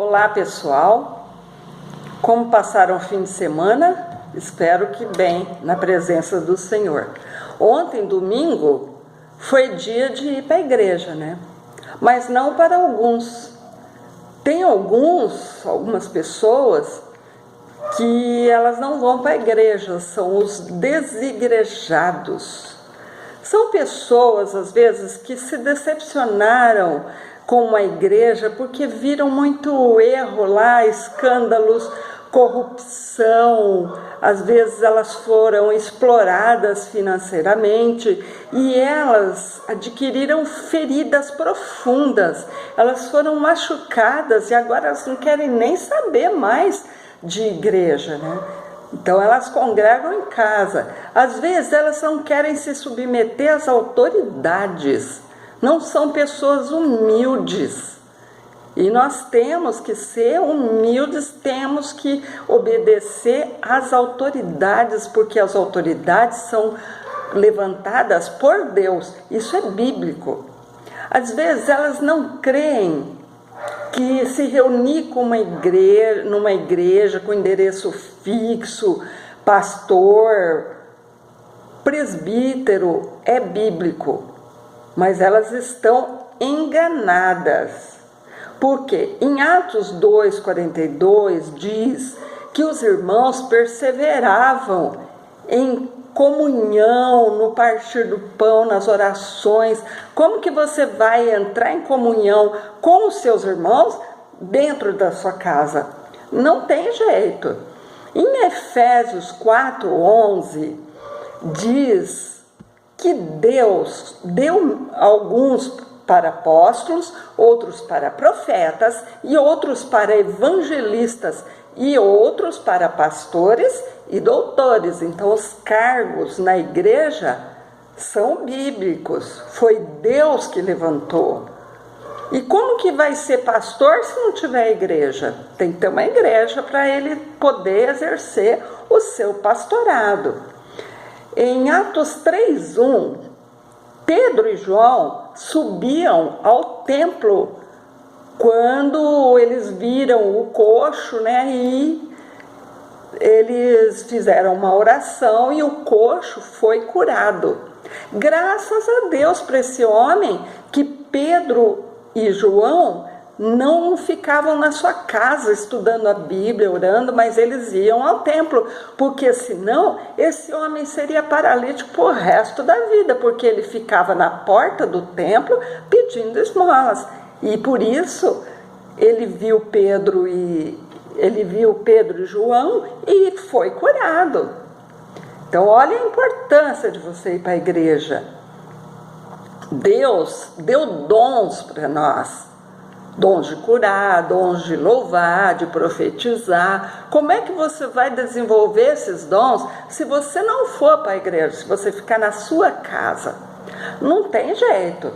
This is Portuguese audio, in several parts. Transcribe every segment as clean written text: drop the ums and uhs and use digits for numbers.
Olá pessoal, como passaram o fim de semana? Espero que bem, na presença do Senhor. Ontem, domingo, foi dia de ir para a igreja, né? Mas não para alguns. Tem algumas pessoas que elas não vão para a igreja, são os desigrejados. São pessoas, às vezes, que se decepcionaram com uma igreja porque viram muito erro lá, escândalos, corrupção. Às vezes elas foram exploradas financeiramente e elas adquiriram feridas profundas. Elas foram machucadas e agora elas não querem nem saber mais de igreja, né? Então elas congregam em casa. Às vezes elas não querem se submeter às autoridades. Não são pessoas humildes. E nós temos que ser humildes, temos que obedecer às autoridades, porque as autoridades são levantadas por Deus. Isso é bíblico. Às vezes elas não creem que se reunir com numa igreja com endereço fixo, pastor, presbítero, é bíblico. Mas elas estão enganadas. Porque em Atos 2:42 diz que os irmãos perseveravam em comunhão, no partir do pão, nas orações. Como que você vai entrar em comunhão com os seus irmãos dentro da sua casa? Não tem jeito. Em Efésios 4:11 diz que Deus deu alguns para apóstolos, outros para profetas, e outros para evangelistas, e outros para pastores e doutores. Então, os cargos na igreja são bíblicos. Foi Deus que levantou. E como que vai ser pastor se não tiver igreja? Tem que ter uma igreja para ele poder exercer o seu pastorado. Em Atos 3:1, Pedro e João subiam ao templo quando eles viram o coxo, né? E eles fizeram uma oração e o coxo foi curado. Graças a Deus para esse homem que Pedro e João não ficavam na sua casa estudando a Bíblia, orando, mas eles iam ao templo, porque senão esse homem seria paralítico por resto da vida, porque ele ficava na porta do templo pedindo esmolas. E por isso ele viu Pedro e João e foi curado. Então olha a importância de você ir para a igreja. Deus deu dons para nós. Dons de curar, dons de louvar, de profetizar. Como é que você vai desenvolver esses dons se você não for para a igreja, se você ficar na sua casa? Não tem jeito.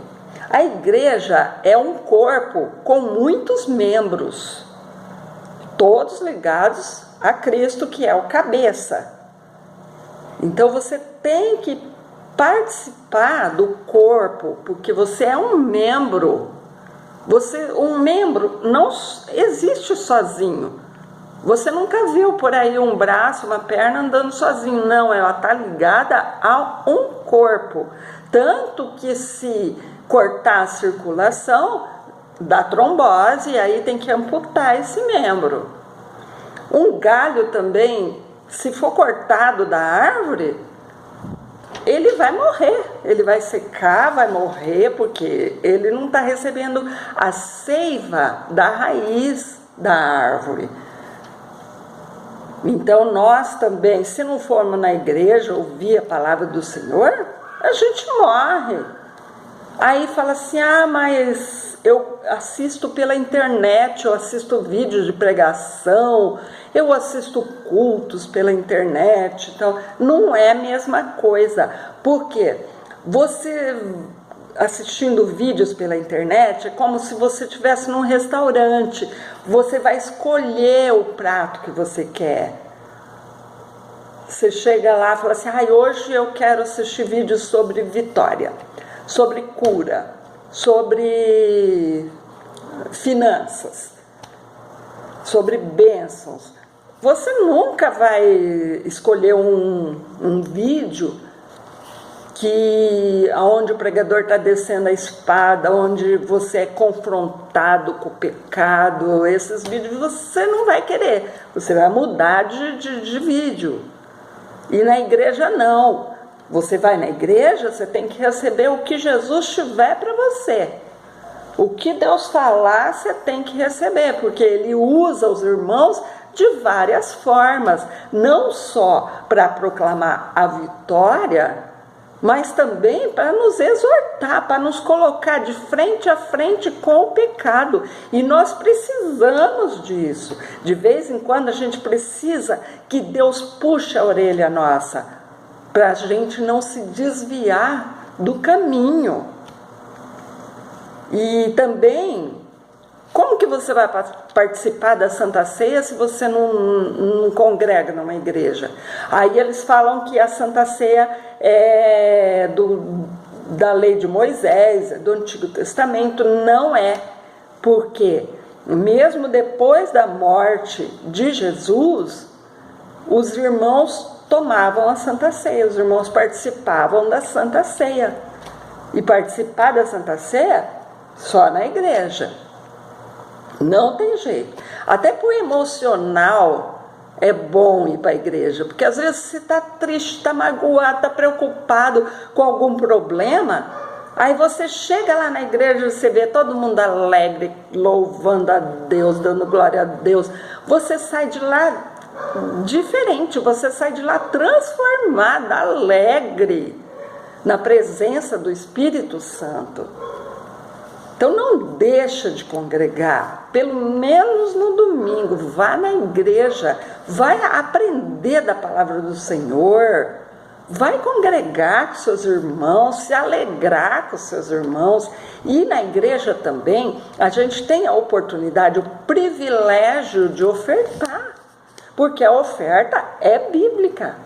A igreja é um corpo com muitos membros, todos ligados a Cristo, que é o cabeça. Então você tem que participar do corpo, porque você é um membro. Um membro não existe sozinho. Você nunca viu por aí um braço, uma perna andando sozinho. Não, ela está ligada a um corpo. Tanto que se cortar a circulação, dá trombose e aí tem que amputar esse membro. Um galho também, se for cortado da árvore, ele vai morrer, ele vai secar, vai morrer, porque ele não está recebendo a seiva da raiz da árvore. Então nós também, se não formos na igreja ouvir a palavra do Senhor, a gente morre. Aí fala assim, mas eu assisto pela internet, eu assisto vídeos de pregação, eu assisto cultos pela internet. Então, não é a mesma coisa. Por quê? Você assistindo vídeos pela internet é como se você estivesse num restaurante. Você vai escolher o prato que você quer. Você chega lá e fala assim, hoje eu quero assistir vídeos sobre vitória, sobre cura, sobre finanças. sobre bênçãos. Você nunca vai escolher um vídeo onde o pregador está descendo a espada, onde você é confrontado com o pecado. Esses vídeos você não vai querer, você vai mudar de vídeo. E na igreja não. Você vai na igreja, você tem que receber o que Jesus tiver para você. O que Deus falar, você tem que receber, porque Ele usa os irmãos de várias formas, não só para proclamar a vitória, mas também para nos exortar, para nos colocar de frente a frente com o pecado. E nós precisamos disso. De vez em quando a gente precisa que Deus puxe a orelha nossa, para a gente não se desviar do caminho. E também, como que você vai participar da Santa Ceia se você não congrega numa igreja? Aí eles falam que a Santa Ceia é da lei de Moisés, do Antigo Testamento. Não é, porque mesmo depois da morte de Jesus, os irmãos tomavam a Santa Ceia, os irmãos participavam da Santa Ceia. E participar da Santa Ceia só na igreja. Não tem jeito. Até para o emocional é bom ir para a igreja, porque às vezes você está triste, está magoado, está preocupado com algum problema, aí você chega lá na igreja e você vê todo mundo alegre, louvando a Deus, dando glória a Deus. Você sai de lá diferente, você sai de lá transformada, alegre, na presença do Espírito Santo. Então não deixa de congregar, pelo menos no domingo, vá na igreja, vai aprender da palavra do Senhor, vai congregar com seus irmãos, se alegrar com seus irmãos. E na igreja também a gente tem a oportunidade, o privilégio de ofertar, porque a oferta é bíblica.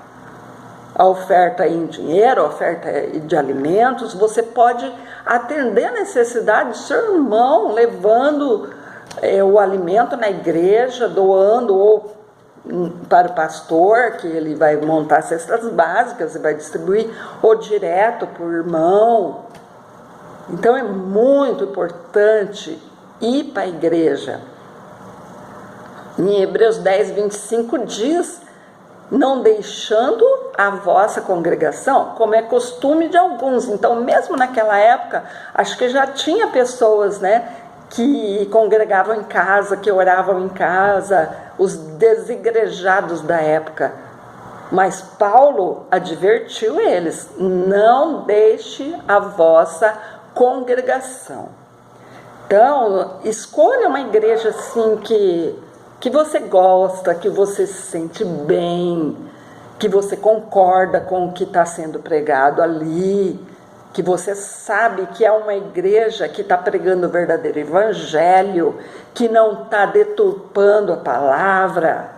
A oferta em dinheiro, a oferta de alimentos, você pode atender a necessidade do seu irmão, levando o alimento na igreja, doando ou para o pastor, que ele vai montar cestas básicas e vai distribuir, ou direto para o irmão. Então é muito importante ir para a igreja. Em Hebreus 10, 25 diz: não deixando a vossa congregação, como é costume de alguns. Então, mesmo naquela época, acho que já tinha pessoas, né, que congregavam em casa, que oravam em casa, os desigrejados da época. Mas Paulo advertiu eles: não deixe a vossa congregação. Então, escolha uma igreja assim que você gosta, que você se sente bem, que você concorda com o que está sendo pregado ali, que você sabe que é uma igreja que está pregando o verdadeiro evangelho, que não está deturpando a palavra.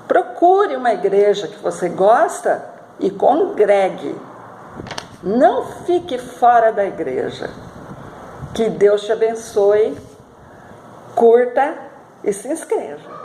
Procure uma igreja que você gosta e congregue. Não fique fora da igreja. Que Deus te abençoe, curta e se inscreva.